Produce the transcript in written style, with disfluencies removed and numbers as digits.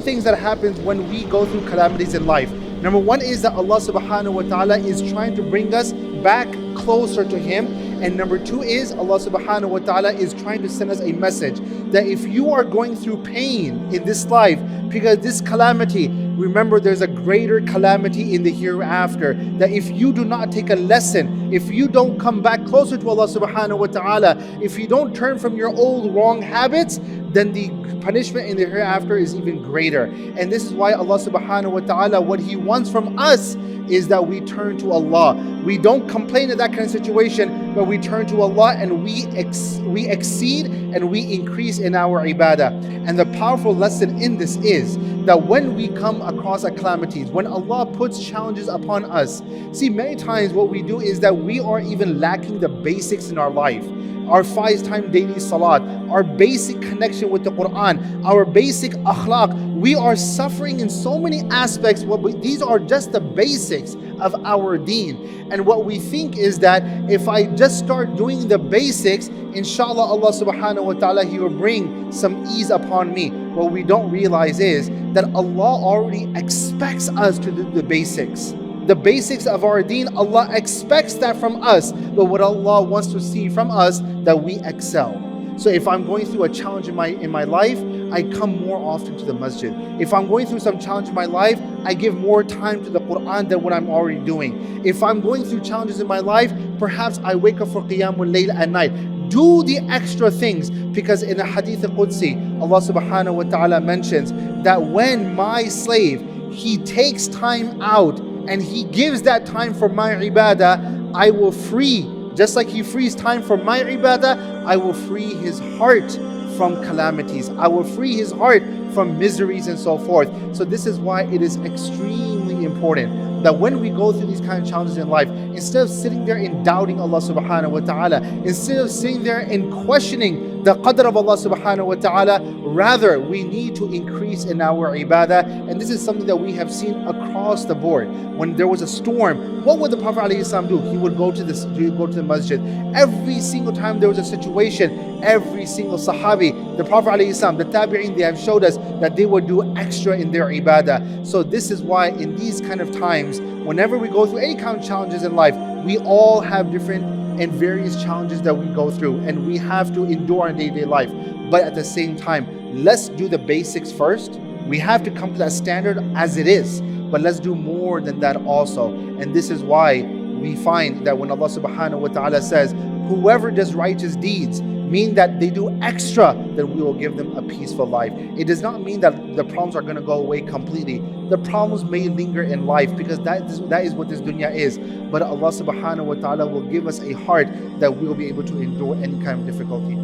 things that happens when we go through calamities in life. Number one is that Allah subhanahu wa ta'ala is trying to bring us back closer to Him. And number two is Allah subhanahu wa ta'ala is trying to send us a message that if you are going through pain in this life, because this calamity, remember there's a greater calamity in the hereafter, that if you do not take a lesson, if you don't come back closer to Allah subhanahu wa ta'ala, if you don't turn from your old wrong habits, then the punishment in the hereafter is even greater. And this is why Allah subhanahu wa ta'ala, what He wants from us is that we turn to Allah. We don't complain in that kind of situation, but we turn to Allah and we exceed and we increase in our ibadah. And the powerful lesson in this is that when we come across calamities, when Allah puts challenges upon us, see, many times what we do is that we are even lacking the basics in our life. Our 5-time daily salat, our basic connection with the Quran, our basic akhlaq. We are suffering in so many aspects. These are just the basics of our deen. And what we think is that if I just start doing the basics, inshallah, Allah subhanahu wa ta'ala, He will bring some ease upon me. What we don't realize is that Allah already expects us to do the basics. The basics of our deen, Allah expects that from us. But what Allah wants to see from us, that we excel. So if I'm going through a challenge in my life, I come more often to the masjid. If I'm going through some challenge in my life, I give more time to the Quran than what I'm already doing. If I'm going through challenges in my life, perhaps I wake up for Qiyamul Layl at night. Do the extra things, because in the Hadith al-Qudsi, Allah subhanahu wa ta'ala mentions that when my slave, he takes time out and he gives that time for my ibadah, I will free, just like he frees time for my ibadah, I will free his heart from calamities. I will free his heart from miseries and so forth. So this is why it is extremely important that when we go through these kind of challenges in life, instead of sitting there and doubting Allah subhanahu wa ta'ala, instead of sitting there and questioning the qadr of Allah subhanahu wa ta'ala, rather we need to increase in our ibadah. And this is something that we have seen across the board. When there was a storm, what would the Prophet ﷺ do? He would go to the masjid. Every single time there was a situation, every single sahabi, the Prophet ﷺ, the tabi'in, they have showed us that they would do extra in their ibadah. So this is why in these kind of times, whenever we go through any kind of challenges in life, we all have different and various challenges that we go through, and we have to endure in day-to-day life. But at the same time, let's do the basics first. We have to come to that standard as it is, but let's do more than that also. And this is why we find that when Allah subhanahu wa ta'ala says, whoever does righteous deeds, mean that they do extra, then we will give them a peaceful life. It does not mean that the problems are going to go away completely. The problems may linger in life, because that is what this dunya is. But Allah subhanahu wa ta'ala will give us a heart that we will be able to endure any kind of difficulty.